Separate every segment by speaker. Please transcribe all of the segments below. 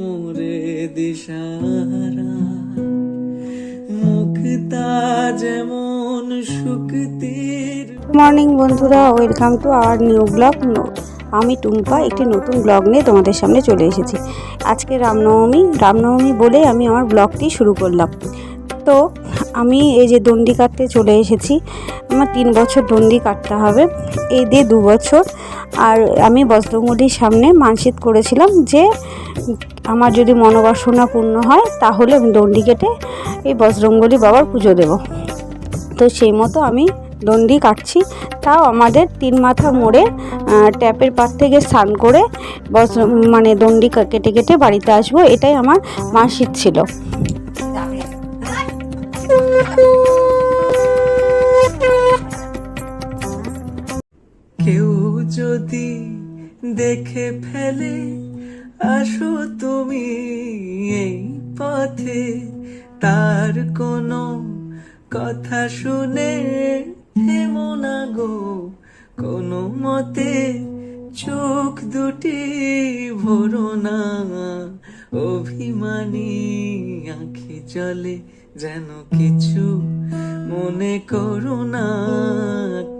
Speaker 1: মোরে দিশাহারা, মুক্তা যেমন শুক্তির।
Speaker 2: মর্নিং বন্ধুরা, welcome to our new blog. আমি টুম্পা একটি নতুন ব্লগ নিয়ে তোমাদের সামনে চলে এসেছি। আজকে রামনবমী বলে আমি আমার ব্লগটি শুরু করলাম। তো আমি এই যে দণ্ডি কাটতে চলে এসেছি। আমার 3 বছর দণ্ডি কাটতে হবে, এই দিয়ে 2 বছর। আর আমি বজরংবলীর সামনে মানসিক করেছিলাম যে আমার যদি মনোবাসনা পূর্ণ হয় তাহলে আমি দণ্ডি কেটে এই বজরংবলী বাবার পুজো দেব। তো সেই মতো আমি দণ্ডি কাটছি। তাও আমাদের 3 মাথা মোড়ে ট্যাপের পাড় থেকে স্নান করে দণ্ডি কেটে কেটে বাড়িতে আসবো, এটাই আমার মানসিক ছিল।
Speaker 1: কেউ যদি দেখে ফেলে, আসো তুমি এই পথে, তার কোনো কথা শুনে থেমো না গো কোনো মতে, চোখ দুটি ভরো না, অভিমানী আঁখি জলে যেন কিছু মনে করো না।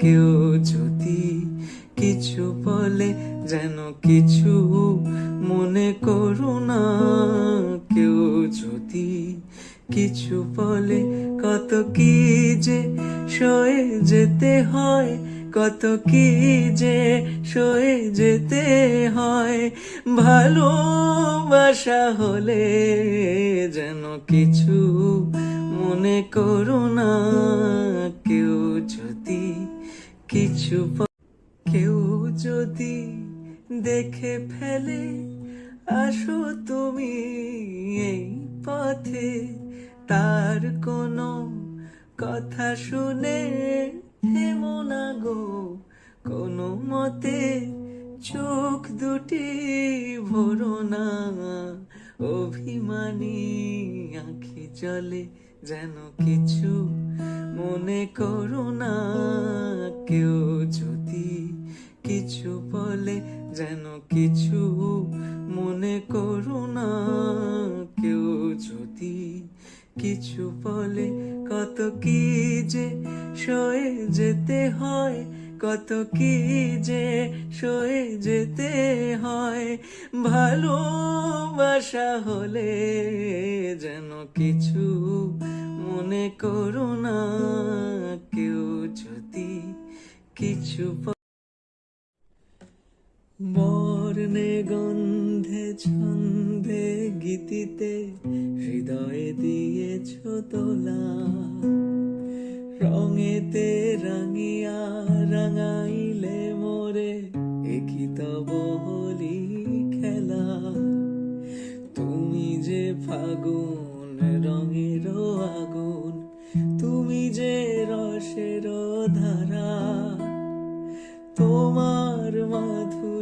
Speaker 1: কেউ যদি কিছু বলে যেন কিছু মনে করো না, কেউ যদি কিছু বলে কত কি যে সয়ে যেতে হয়, কত কি যে সয়ে যেতে হয়। ভালোবাসা হলে যেন কিছু মনে করো না, কেউ যদি কিছু কেউ যদি দেখে ফেলে, আসো তুমি এই পথে, তার কোনো কথা শুনে থেমো না গো কোনো মতে, চোখ দুটি ভরো না, অভিমানী আঁখি জলে যেন কিছু মনে করো না। কেউ যদি কিছু বলে যেন কিছু মনে করো না, কেউ যদি কিছু বলে কত কি যে সয়ে যেতে হয়, কত কি যে সয়ে যেতে হয়। ভালোবাসা হলে যেন কিছু মনে করো না, কেউ যদি কিছু বর্ণে গন্ধে ছন্দে গীতিতে হৃদয়ে দিয়েছ তোলা, রঙেতে রাঙিয়া রাঙাইলে মোরে একই তব হোলি খেলা। তুমি যে ফাগুন রঙের আগুন, তুমি যে রসের ধারা, তোমার মাধুর।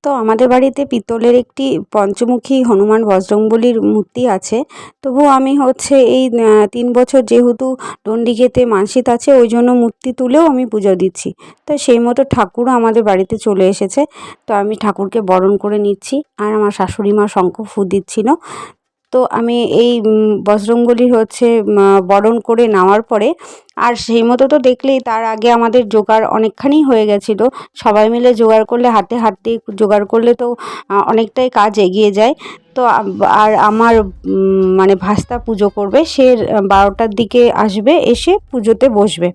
Speaker 2: তো আমাদের বাড়িতে পিতলের একটি পঞ্চমুখী হনুমান বজরংবলীর মূর্তি আছে। তবু আমি এই 3 বছর যেহেতু দণ্ডি খেতে মানসিক আছে, ওই জন্য মূর্তি তুলেও আমি পুজো দিচ্ছি। তো সেই মতো ঠাকুরও আমাদের বাড়িতে চলে এসেছে। তো আমি ঠাকুরকে বরণ করে নিচ্ছি, আর আমার শাশুড়ি মা শঙ্খ ফু দিচ্ছিল। তো আমি এই বজরংবলী বরণ করে নেওয়ার পরে, আর সেই মতো তো দেখলেই তার আগে আমাদের জোগাড় অনেকখানি হয়ে গেছিলো। সবাই মিলে জোগাড় করলে, হাতে হাতে জোগাড় করলে তো অনেকটাই কাজ এগিয়ে যায়। তো আর আমার ভাস্তা পুজো করবে, সে 12টার দিকে আসবে, এসে পুজোতে বসবে।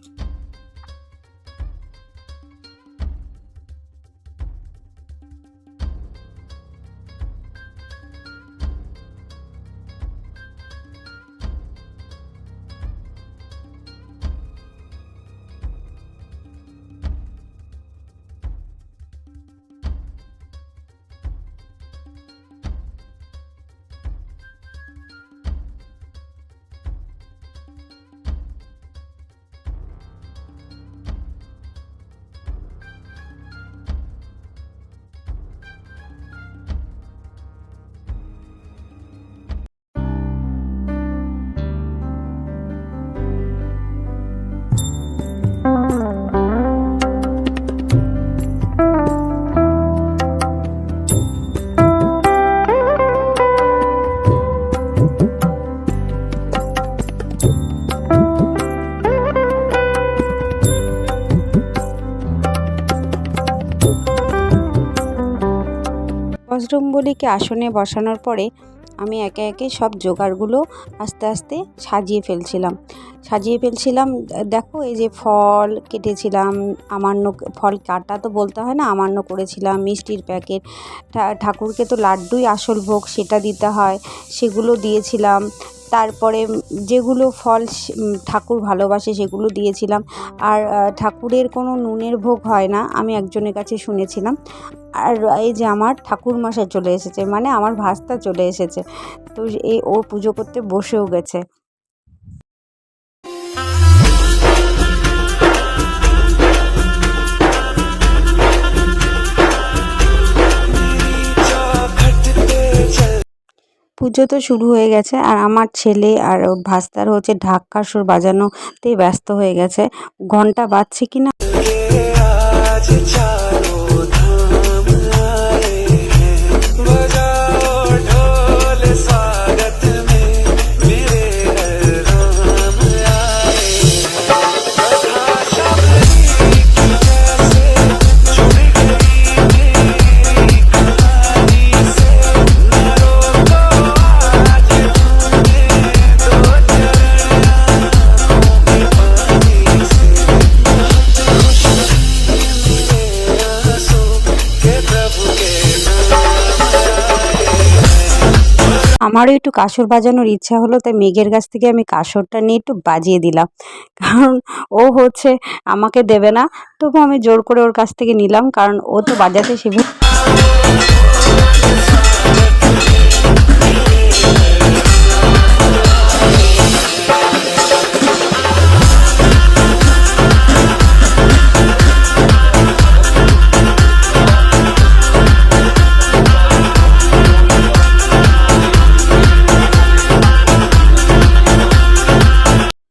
Speaker 2: বজরংবলীকে আসনে বসানোর পরে আমি একে একে সব জোগাড়গুলো আস্তে আস্তে সাজিয়ে ফেলছিলাম। দেখো এই যে ফল কেটেছিলাম, আমান্য ফল কাটা তো বলতে হয় না, আমান্য করেছিলাম, মিষ্টির প্যাকেট, ঠাকুরকে তো লাড্ডুই আসল ভোগ, সেটা দিতে হয়, সেগুলো দিয়েছিলাম। তারপরে যেগুলো ফল ঠাকুর ভালোবাসে সেগুলো দিয়েছিলাম। আর ঠাকুরের কোনো নুনের ভোগ হয় না, আমি একজনের কাছে শুনেছিলাম। আর এই যে আমার ঠাকুরমশাই চলে এসেছে, মানে আমার ভাস্তা চলে এসেছে, তো ও পুজো করতে বসেও গেছে। পুজো তো শুরু হয়ে গেছে, আর আমার ছেলে আর ভাস্তার হচ্ছে ঢাক কাসর বাজানোতে ব্যস্ত হয়ে গেছে। ঘন্টা বাজছে কিনা আমারও একটু কাসর বাজানোর ইচ্ছা হলো, তাই মেঘের কাছ থেকে আমি কাসরটা নিয়ে একটু বাজিয়ে দিলাম। কারণ ও হচ্ছে আমাকে দেবে না, তবু আমি জোর করে ওর কাছ থেকে নিলাম, কারণ ও তো বাজাতে শিখবে।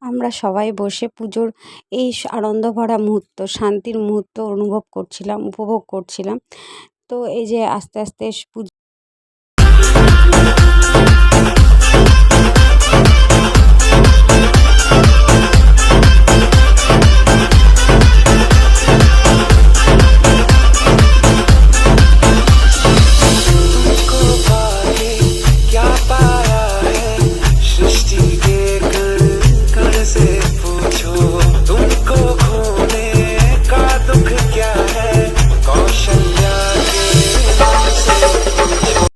Speaker 2: আমরা সবাই বসে পুজোর এই আনন্দ ভরা মুহূর্ত, শান্তির মুহূর্ত উপভোগ করছিলাম। তো এই যে আস্তে আস্তে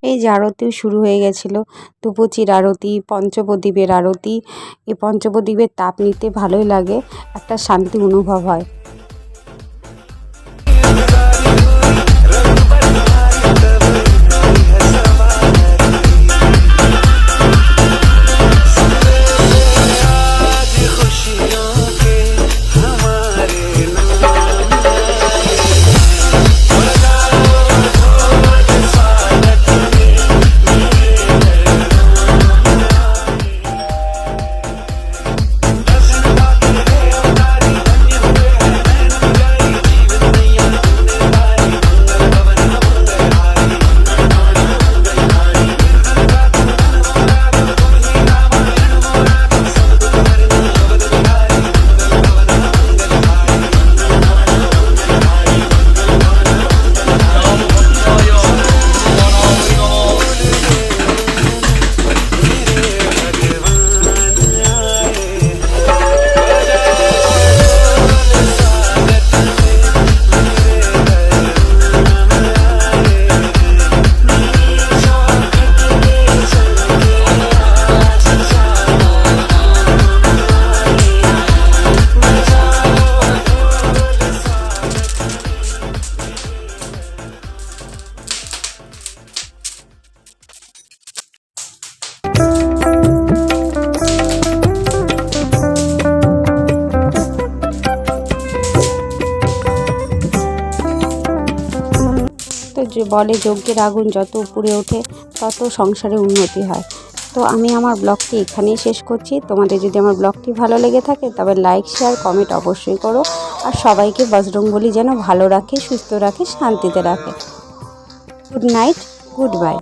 Speaker 2: এই যে আরতিও শুরু হয়ে গেছিলো, ধূপচির আরতি, পঞ্চপ্রদীপের আরতি। এই পঞ্চপ্রদীপের তাপ নিতে ভালোই লাগে, একটা শান্তি অনুভব হয়। তো বলে যজ্ঞের আগুন যত উপরে ওঠে তত সংসারে উন্নতি হয়। তো আমি আমার ব্লগটি এখানেই শেষ করছি। তোমাদের যদি আমার ব্লগটি ভালো লেগে থাকে তবে লাইক, শেয়ার, কমেন্ট অবশ্যই করো। আর সবাইকে বজরংবলী যেন ভালো রাখে, সুস্থ রাখে, শান্তিতে রাখে। Good night, good bye.